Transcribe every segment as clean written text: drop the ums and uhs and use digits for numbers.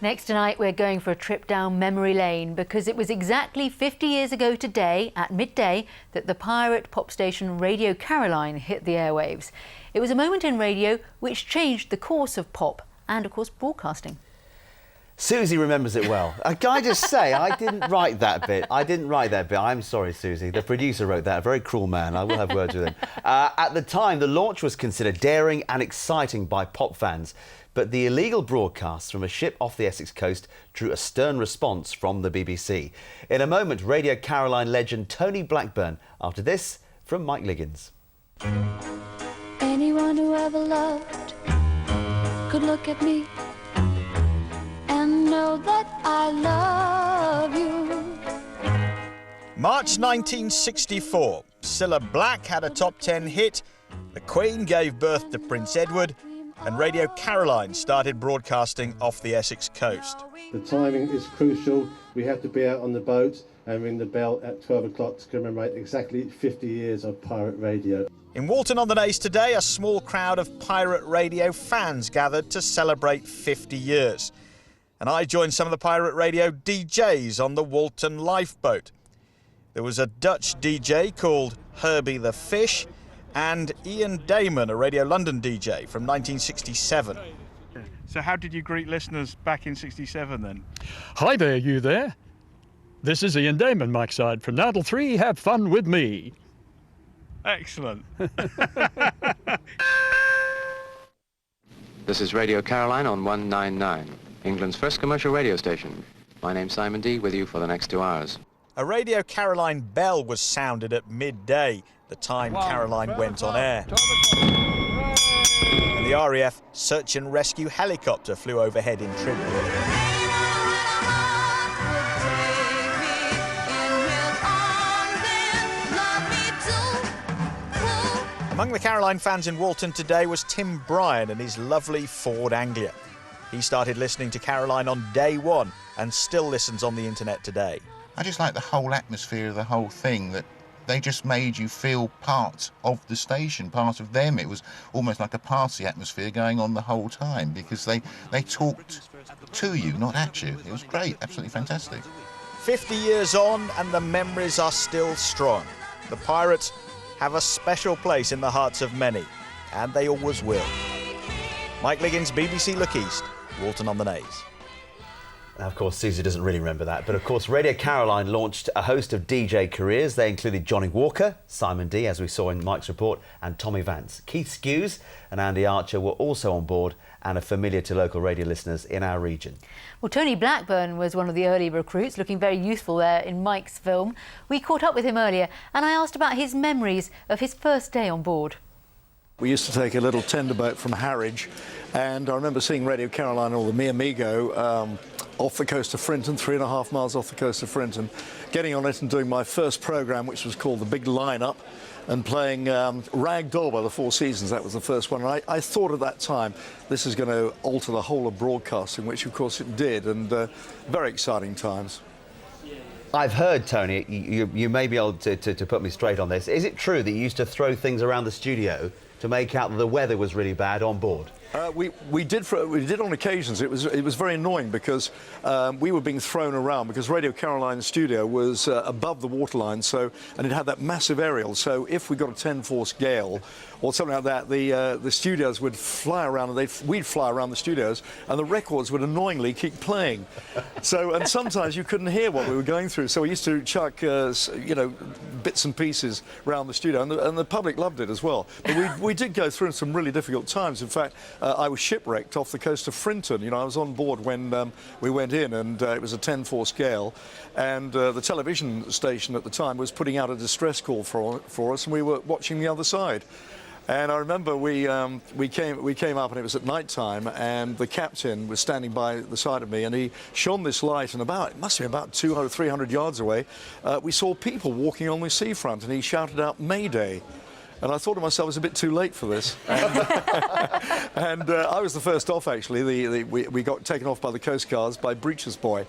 Next tonight, we're going for a trip down memory lane because it was exactly 50 years ago today at midday that the pirate pop station Radio Caroline hit the airwaves. It was a moment in radio which changed the course of pop and, of course, broadcasting. Susie remembers it well. Can I just say, I didn't write that bit. I'm sorry, Susie. The producer wrote that. A very cruel man. I will have words with him. At the time, the launch was considered daring and exciting by pop fans. But the illegal broadcasts from a ship off the Essex coast drew a stern response from the BBC. In a moment, Radio Caroline legend Tony Blackburn. After this, from Mike Liggins. Anyone who ever loved could look at me and know that I love you. March 1964. Cilla Black had a top 10 hit. The Queen gave birth to Prince Edward. And Radio Caroline started broadcasting off the Essex coast. The timing is crucial. We have to be out on the boat and ring the bell at 12 o'clock to commemorate exactly 50 years of pirate radio. In Walton-On-The-Naze today, a small crowd of pirate radio fans gathered to celebrate 50 years. And I joined some of the pirate radio DJs on the Walton lifeboat. There was a Dutch DJ called Herbie the Fish, and Ian Damon, a Radio London DJ from 1967. So how did you greet listeners back in 67 then? Hi there, you there. This is Ian Damon, Mike Side from Naddle 3. Have fun with me. Excellent. This is Radio Caroline on 199, England's first commercial radio station. My name's Simon D, with you for the next 2 hours. A Radio Caroline bell was sounded at midday, the time Caroline went on air. And the RAF search and rescue helicopter flew overhead in tribute. Among the Caroline fans in Walton today was Tim Bryan and his lovely Ford Anglia. He started listening to Caroline on day one and still listens on the internet today. I just like the whole atmosphere of the whole thing, that they just made you feel part of the station, part of them. It was almost like a party atmosphere going on the whole time because they talked to you, not at you. It was great, absolutely fantastic. 50 years on and the memories are still strong. The Pirates have a special place in the hearts of many, and they always will. Mike Liggins, BBC Look East, Walton-On-The-Naze. Now, of course, Susie doesn't really remember that, but of course, Radio Caroline launched a host of DJ careers. They included Johnny Walker, Simon D, as we saw in Mike's report, and Tommy Vance. Keith Skews and Andy Archer were also on board and are familiar to local radio listeners in our region. Well, Tony Blackburn was one of the early recruits, looking very youthful there in Mike's film. We caught up with him earlier and I asked about his memories of his first day on board. We used to take a little tender boat from Harwich, and I remember seeing Radio Caroline or the Mi Amigo off the coast of Frinton, 3.5 miles off the coast of Frinton, getting on it and doing my first programme, which was called The Big Line-Up, and playing Rag Doll by the Four Seasons. That was the first one. And I thought at that time this is going to alter the whole of broadcasting, which of course it did, and very exciting times. I've heard, Tony, you may be able to put me straight on this. Is it true that you used to throw things around the studio to make out that the weather was really bad on board? We did on occasions. It was very annoying because we were being thrown around because Radio Caroline's studio was above the waterline, and it had that massive aerial. So if we got a 10-force gale or something like that, the studios would fly around, and we'd fly around the studios, and the records would annoyingly keep playing. And sometimes you couldn't hear what we were going through. So we used to chuck bits and pieces around the studio, and the public loved it as well. But we did go through some really difficult times. In fact, I was shipwrecked off the coast of Frinton. You know, I was on board when we went in, and it was a 10-force gale, and the television station at the time was putting out a distress call for us, and we were watching the other side. And I remember we came up, and it was at night time, and the captain was standing by the side of me, and he shone this light, and it must be about 200, 300 yards away, we saw people walking on the seafront, and he shouted out, "Mayday." And I thought to myself, it's a bit too late for this. And I was the first off, actually. We got taken off by the Coast Guards by Breacher's Boy.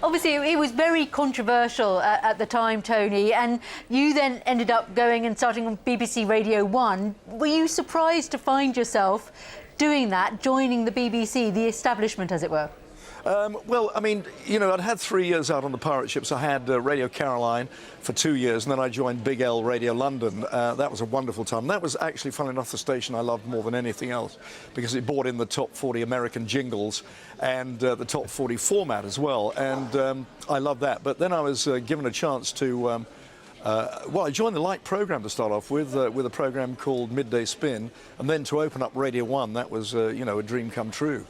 Obviously, it was very controversial at the time, Tony, and you then ended up going and starting on BBC Radio 1. Were you surprised to find yourself doing that, joining the BBC, the establishment, as it were? Well, I mean, you know, I'd had 3 years out on the pirate ships. I had Radio Caroline for 2 years, and then I joined Big L Radio London. That was a wonderful time. That was actually, funnily enough, the station I loved more than anything else, because it brought in the top 40 American jingles and the top 40 format as well, and I loved that. But then I was given a chance to, well, I joined the light programme to start off with a programme called Midday Spin, and then to open up Radio 1, that was, you know, a dream come true.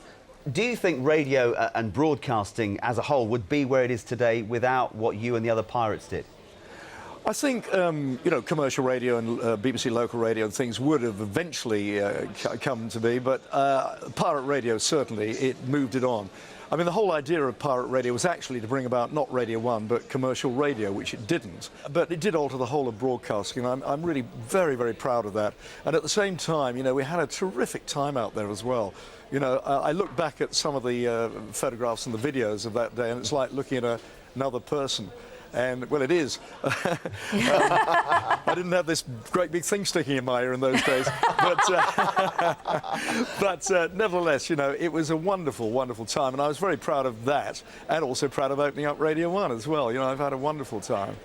Do you think radio and broadcasting as a whole would be where it is today without what you and the other pirates did? I think, you know, commercial radio and BBC local radio and things would have eventually come to be, but pirate radio, certainly, it moved it on. I mean, the whole idea of pirate radio was actually to bring about not Radio 1, but commercial radio, which it didn't. But it did alter the whole of broadcasting, and I'm really very, very proud of that. And at the same time, you know, we had a terrific time out there as well. You know, I look back at some of the photographs and the videos of that day, and it's like looking at another person. And, well, it is. I didn't have this great big thing sticking in my ear in those days. But nevertheless, you know, it was a wonderful, wonderful time. And I was very proud of that, and also proud of opening up Radio 1 as well. You know, I've had a wonderful time.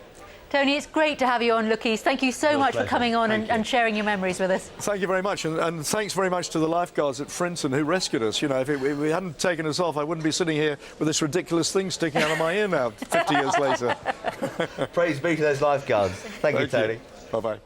Tony, it's great to have you on Lookies. Thank you so much for coming on and sharing your memories with us. Thank you very much, and thanks very much to the lifeguards at Frinton who rescued us. You know, if we hadn't taken us off, I wouldn't be sitting here with this ridiculous thing sticking out of my ear now, 50 years later. Praise be to those lifeguards. Thank you, Tony. Bye-bye.